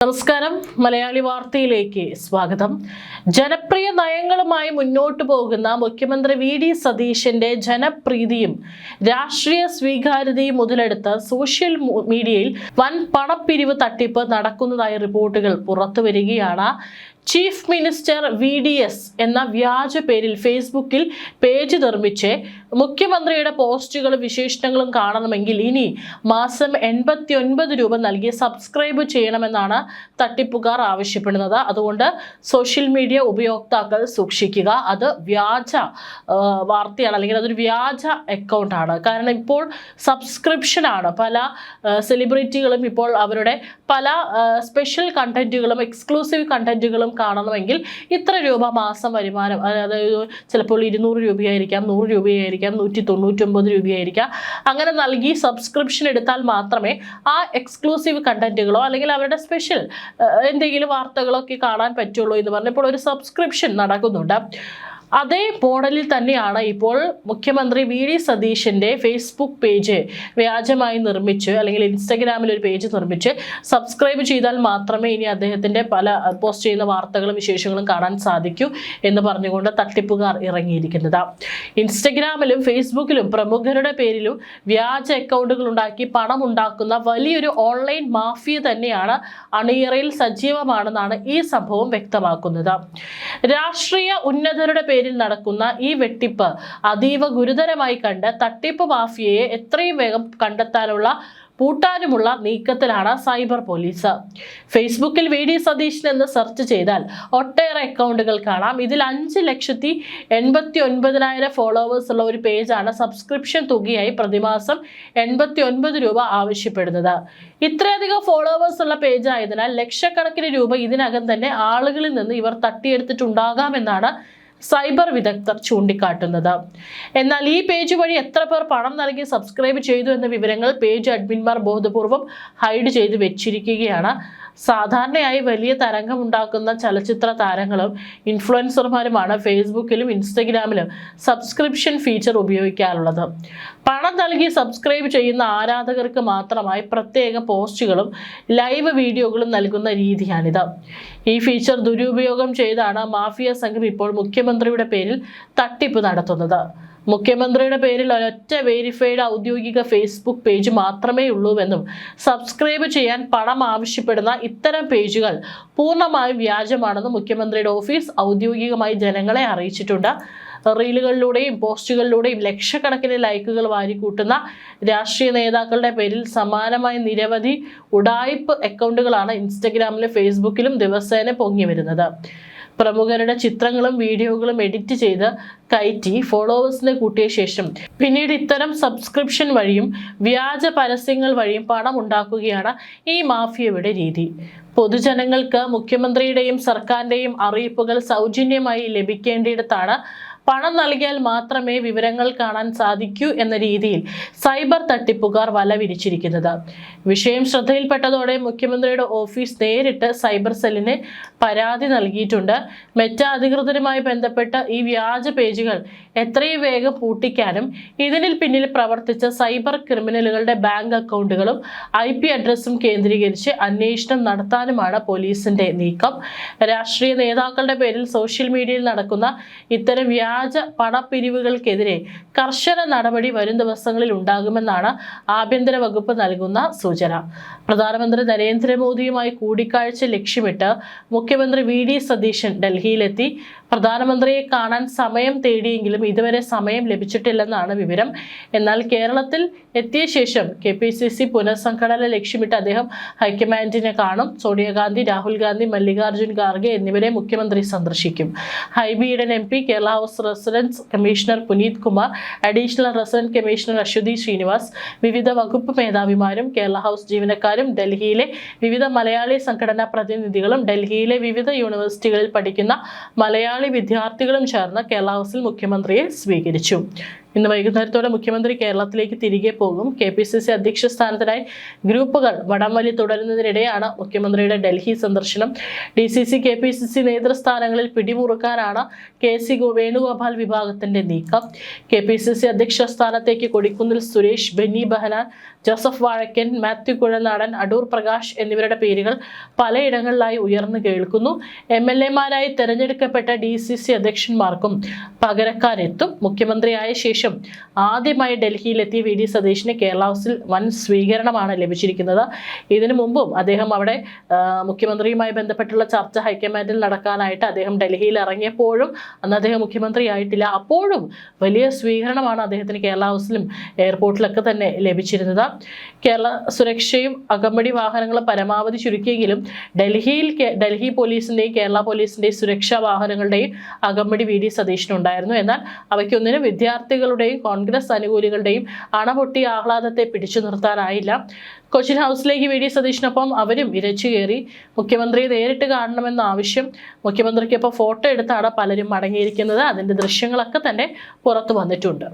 നമസ്കാരം, മലയാളി വാർത്തയിലേക്ക് സ്വാഗതം. ജനപ്രിയ നയങ്ങളുമായി മുന്നോട്ടു പോകുന്ന മുഖ്യമന്ത്രി വി.ഡി. സതീശന്റെ ജനപ്രീതിയും രാഷ്ട്രീയ സ്വീകാര്യതയും മുതലെടുത്ത് സോഷ്യൽ മീഡിയയിൽ വൻ പണപ്പിരിവ് തട്ടിപ്പ് നടക്കുന്നതായി റിപ്പോർട്ടുകൾ പുറത്തുവരികയാണ്. ചീഫ് മിനിസ്റ്റർ VDS എന്ന വ്യാജ പേരിൽ ഫേസ്ബുക്കിൽ പേജ് നിർമ്മിച്ച് മുഖ്യമന്ത്രിയുടെ പോസ്റ്റുകളും വിശേഷണങ്ങളും കാണണമെങ്കിൽ ഇനി മാസം 89 രൂപ നൽകി സബ്സ്ക്രൈബ് ചെയ്യണമെന്നാണ് തട്ടിപ്പുകാർ ആവശ്യപ്പെടുന്നത്. അതുകൊണ്ട് സോഷ്യൽ മീഡിയ ഉപയോക്താക്കൾ സൂക്ഷിക്കുക. അത് വ്യാജ വാർത്തയാണ്, അല്ലെങ്കിൽ അതൊരു വ്യാജ അക്കൗണ്ടാണ്. കാരണം ഇപ്പോൾ സബ്സ്ക്രിപ്ഷനാണ്. പല സെലിബ്രിറ്റികളും ഇപ്പോൾ അവരുടെ പല സ്പെഷ്യൽ കണ്ടന്റുകളും എക്സ്ക്ലൂസീവ് കണ്ടന്റുകളും കാണണമെങ്കിൽ ഇത്ര രൂപ മാസം വരുമാനം, അതായത് ചിലപ്പോൾ 200 രൂപയായിരിക്കാം, 100 രൂപയായിരിക്കാം, 199 രൂപയായിരിക്കാം, അങ്ങനെ നൽകി സബ്സ്ക്രിപ്ഷൻ എടുത്താൽ മാത്രമേ ആ എക്സ്ക്ലൂസീവ് കണ്ടന്റുകളോ അല്ലെങ്കിൽ അവരുടെ സ്പെഷ്യൽ എന്തെങ്കിലും വാർത്തകളോ ഒക്കെ കാണാൻ പറ്റുള്ളൂ എന്ന് പറഞ്ഞപ്പോൾ ഒരു സബ്സ്ക്രിപ്ഷൻ നടക്കുന്നുണ്ട്. അതേ മോഡലിൽ തന്നെയാണ് ഇപ്പോൾ മുഖ്യമന്ത്രി വി.ഡി. സതീശന്റെ ഫേസ്ബുക്ക് പേജ് വ്യാജമായി നിർമ്മിച്ച്, അല്ലെങ്കിൽ ഇൻസ്റ്റഗ്രാമിൽ ഒരു പേജ് നിർമ്മിച്ച് സബ്സ്ക്രൈബ് ചെയ്താൽ മാത്രമേ ഇനി അദ്ദേഹത്തിന്റെ പല പോസ്റ്റ് ചെയ്യുന്ന വാർത്തകളും വിശേഷങ്ങളും കാണാൻ സാധിക്കൂ എന്ന് പറഞ്ഞുകൊണ്ട് തട്ടിപ്പുകാർ ഇറങ്ങിയിരിക്കുന്നത്. ഇൻസ്റ്റഗ്രാമിലും ഫേസ്ബുക്കിലും പ്രമുഖരുടെ പേരിലും വ്യാജ അക്കൗണ്ടുകൾ ഉണ്ടാക്കി പണം ഉണ്ടാക്കുന്ന വലിയൊരു ഓൺലൈൻ മാഫിയ തന്നെയാണ് അണിയറയിൽ സജീവമാണെന്നാണ് ഈ സംഭവം വ്യക്തമാക്കുന്നത്. രാഷ്ട്രീയ ഉന്നതരുടെ പേരിൽ നടക്കുന്ന ഈ വെട്ടിപ്പ് അതീവ ഗുരുതരമായി കണ്ട് തട്ടിപ്പ് മാഫിയയെ എത്രയും വേഗം പൂട്ടാനുമുള്ള നീക്കത്തിലാണ് സൈബർ പോലീസ്. ഫേസ്ബുക്കിൽ വി.ഡി. സതീശൻ എന്ന് സെർച്ച് ചെയ്താൽ ഒട്ടേറെ അക്കൗണ്ടുകൾ കാണാം. ഇതിൽ 5,89,000 ഫോളോവേഴ്സ് ഉള്ള ഒരു പേജാണ് സബ്സ്ക്രിപ്ഷൻ തുകയായി പ്രതിമാസം 89 രൂപ ആവശ്യപ്പെടുന്നത്. ഇത്രയധികം ഫോളോവേഴ്സ് ഉള്ള പേജ് ആയതിനാൽ ലക്ഷക്കണക്കിന് രൂപ ഇതിനകം തന്നെ ആളുകളിൽ നിന്ന് ഇവർ തട്ടിയെടുത്തിട്ടുണ്ടാകാമെന്നാണ് സൈബർ വിദഗ്ധർ ചൂണ്ടിക്കാട്ടുന്നത്. എന്നാൽ ഈ പേജ് വഴി എത്ര പേർ പണം നൽകി സബ്സ്ക്രൈബ് ചെയ്തു എന്ന വിവരങ്ങൾ പേജ് അഡ്മിന്മാർ ബോധപൂർവം ഹൈഡ് ചെയ്ത് വെച്ചിരിക്കുകയാണ്. സാധാരണയായി വലിയ തരംഗമുണ്ടാക്കുന്ന ചലച്ചിത്ര താരങ്ങളും ഇൻഫ്ലുവൻസർമാരുമാണ് ഫേസ്ബുക്കിലും ഇൻസ്റ്റഗ്രാമിലും സബ്സ്ക്രിപ്ഷൻ ഫീച്ചർ ഉപയോഗിക്കാറുള്ളത്. പണം നൽകി സബ്സ്ക്രൈബ് ചെയ്യുന്ന ആരാധകർക്ക് മാത്രമായി പ്രത്യേക പോസ്റ്റുകളും ലൈവ് വീഡിയോകളും നൽകുന്ന രീതിയാണിത്. ഈ ഫീച്ചർ ദുരുപയോഗം ചെയ്താണ് മാഫിയ സംഘം ഇപ്പോൾ മുഖ്യമന്ത്രിയുടെ പേരിൽ തട്ടിപ്പ് നടത്തുന്നത്. മുഖ്യമന്ത്രിയുടെ പേരിൽ ഒരൊറ്റ വെരിഫൈഡ് ഔദ്യോഗിക ഫേസ്ബുക്ക് പേജ് മാത്രമേ ഉള്ളൂവെന്നും സബ്സ്ക്രൈബ് ചെയ്യാൻ പണം ആവശ്യപ്പെടുന്ന ഇത്തരം പേജുകൾ പൂർണ്ണമായും വ്യാജമാണെന്നും മുഖ്യമന്ത്രിയുടെ ഓഫീസ് ഔദ്യോഗികമായി ജനങ്ങളെ അറിയിച്ചിട്ടുണ്ട്. റീലുകളിലൂടെയും പോസ്റ്റുകളിലൂടെയും ലക്ഷക്കണക്കിന് ലൈക്കുകൾ വാരിക്കൂട്ടുന്ന രാഷ്ട്രീയ നേതാക്കളുടെ പേരിൽ സമാനമായ നിരവധി ഉഡായിപ്പ് അക്കൗണ്ടുകളാണ് ഇൻസ്റ്റഗ്രാമിലും ഫേസ്ബുക്കിലും ദിവസേന പൊങ്ങി വരുന്നത്. പ്രമുഖരുടെ ചിത്രങ്ങളും വീഡിയോകളും എഡിറ്റ് ചെയ്ത് കയറ്റി ഫോളോവേഴ്സിനെ കൂട്ടിയ ശേഷം പിന്നീട് ഇത്തരം സബ്സ്ക്രിപ്ഷൻ വഴിയും വ്യാജ പരസ്യങ്ങൾ വഴിയും പണം ഉണ്ടാക്കുകയാണ് ഈ മാഫിയയുടെ രീതി. പൊതുജനങ്ങൾക്ക് മുഖ്യമന്ത്രിയുടെയും സർക്കാരിന്റെയും അറിയിപ്പുകൾ സൗജന്യമായി ലഭിക്കേണ്ടിയിടത്താണ് പണം നൽകിയാൽ മാത്രമേ വിവരങ്ങൾ കാണാൻ സാധിക്കൂ എന്ന രീതിയിൽ സൈബർ തട്ടിപ്പുകാർ വല വിരിച്ചിരിക്കുന്നത്. വിഷയം ശ്രദ്ധയിൽപ്പെട്ടതോടെ മുഖ്യമന്ത്രിയുടെ ഓഫീസ് നേരിട്ട് സൈബർ സെല്ലിന് പരാതി നൽകിയിട്ടുണ്ട്. മെറ്റ അധികൃതരുമായി ബന്ധപ്പെട്ട ഈ വ്യാജ പേജുകൾ എത്രയും വേഗം പൂട്ടിക്കാനും ഇതിന് പിന്നിൽ പ്രവർത്തിച്ച സൈബർ ക്രിമിനലുകളുടെ ബാങ്ക് അക്കൗണ്ടുകളും IP അഡ്രസ്സും കേന്ദ്രീകരിച്ച് അന്വേഷണം നടത്താനുമാണ് പോലീസിന്റെ നീക്കം. രാഷ്ട്രീയ നേതാക്കളുടെ പേരിൽ സോഷ്യൽ മീഡിയയിൽ നടക്കുന്ന ഇത്തരം വ്യാജ പണപ്പിരിവുകൾക്കെതിരെ കർശന നടപടി വരും ദിവസങ്ങളിൽ ഉണ്ടാകുമെന്നാണ് ആഭ്യന്തര വകുപ്പ് നൽകുന്ന സൂചന. പ്രധാനമന്ത്രി നരേന്ദ്രമോദിയുമായി കൂടിക്കാഴ്ച ലക്ഷ്യമിട്ട് മുഖ്യമന്ത്രി വി.ഡി. സതീശൻ ഡൽഹിയിലെത്തി. പ്രധാനമന്ത്രിയെ കാണാൻ സമയം തേടിയെങ്കിലും ഇതുവരെ സമയം ലഭിച്ചിട്ടില്ലെന്നാണ് വിവരം. എന്നാൽ കേരളത്തിൽ എത്തിയ ശേഷം KPCC പുനഃസംഘടന ലക്ഷ്യമിട്ട് അദ്ദേഹം ഹൈക്കമാൻഡിനെ കാണും. സോണിയാഗാന്ധി, രാഹുൽ ഗാന്ധി, മല്ലികാർജുൻ ഖാർഗെ എന്നിവരെ മുഖ്യമന്ത്രി സന്ദർശിക്കും. Hibi Eden MP, Kerala house residence commissioner Puneet Kumar, additional resident commissioner Aswathy Srinivas, വിവിധ വകുപ്പ് മേധാവിമാരും കേരള ഹൗസ് ജീവനക്കാരും, ഡൽഹിയിലെ വിവിധ മലയാളി സംഘടനാ പ്രതിനിധികളും, ഡൽഹിയിലെ വിവിധ യൂണിവേഴ്സിറ്റികളിൽ പഠിക്കുന്ന മലയാളി വിദ്യാർത്ഥികളും ചേർന്ന് കേരള ഹൗസിൽ മുഖ്യമന്ത്രിയെ സ്വീകരിച്ചു. ഇന്ന് വൈകുന്നേരത്തോടെ മുഖ്യമന്ത്രി കേരളത്തിലേക്ക് തിരികെ പോകും. KPCC അധ്യക്ഷ സ്ഥാനത്തിനായി ഗ്രൂപ്പുകൾ വടംവലി തുടരുന്നതിനിടെയാണ് മുഖ്യമന്ത്രിയുടെ ഡൽഹി സന്ദർശനം. DCC KPCC നേതൃസ്ഥാനങ്ങളിൽ പിടിമുറുക്കാനാണ് KC വേണുഗോപാൽ വിഭാഗത്തിന്റെ നീക്കം. KPCC അധ്യക്ഷ സ്ഥാനത്തേക്ക് കൊടിക്കുന്നിൽ സുരേഷ്, ബെന്നി ബെഹനാൻ, ജോസഫ് വാഴക്കൻ, മാത്യു കുഴൽനാടൻ, അടൂർ പ്രകാശ് എന്നിവരുടെ പേരുകൾ പലയിടങ്ങളിലായി ഉയർന്നു കേൾക്കുന്നു. MLA-മാരായി തെരഞ്ഞെടുക്കപ്പെട്ട DCC അധ്യക്ഷന്മാർക്കും പകരക്കാരെത്തും. മുഖ്യമന്ത്രിയായ ശേഷം ആദ്യമായി ഡൽഹിയിലെത്തിയ VD സതീശന് കേരള ഹൗസിൽ വൻ സ്വീകരണമാണ് ലഭിച്ചിരിക്കുന്നത്. ഇതിനു മുമ്പും അദ്ദേഹം അവിടെ മുഖ്യമന്ത്രിയുമായി ബന്ധപ്പെട്ടുള്ള ചർച്ച ഹൈക്കമാൻഡിൽ നടക്കാനായിട്ട് അദ്ദേഹം ഡൽഹിയിൽ ഇറങ്ങിയപ്പോഴും അന്ന് അദ്ദേഹം മുഖ്യമന്ത്രി ആയിട്ടില്ല. അപ്പോഴും വലിയ സ്വീകരണമാണ് അദ്ദേഹത്തിന് കേരള ഹൗസിലും എയർപോർട്ടിലൊക്കെ തന്നെ ലഭിച്ചിരുന്നത്. കേരള സുരക്ഷയും അകമ്പടി വാഹനങ്ങളും പരമാവധി ചുരുക്കിയെങ്കിലും ഡൽഹി പോലീസിന്റെയും കേരള പോലീസിന്റെയും സുരക്ഷാ വാഹനങ്ങളുടെയും അകമ്പടി VD സതീശനുണ്ടായിരുന്നു. എന്നാൽ അവയ്ക്കൊന്നിനും വിദ്യാർത്ഥികളുടെയും കോൺഗ്രസ് അനുകൂലികളുടെയും അണപൊട്ടിയ ആഹ്ലാദത്തെ പിടിച്ചു നിർത്താനായില്ല. കൊച്ചിൻ ഹൗസിലേക്ക് VD സതീശനൊപ്പം അവരും ഇരച്ചു കയറി. മുഖ്യമന്ത്രിയെ നേരിട്ട് കാണണമെന്ന ആവശ്യം മുഖ്യമന്ത്രിക്കൊപ്പം ഫോട്ടോ എടുത്താണ് പലരും മടങ്ങിയിരിക്കുന്നത്. അതിന്റെ ദൃശ്യങ്ങളൊക്കെ തന്നെ പുറത്തു വന്നിട്ടുണ്ട്.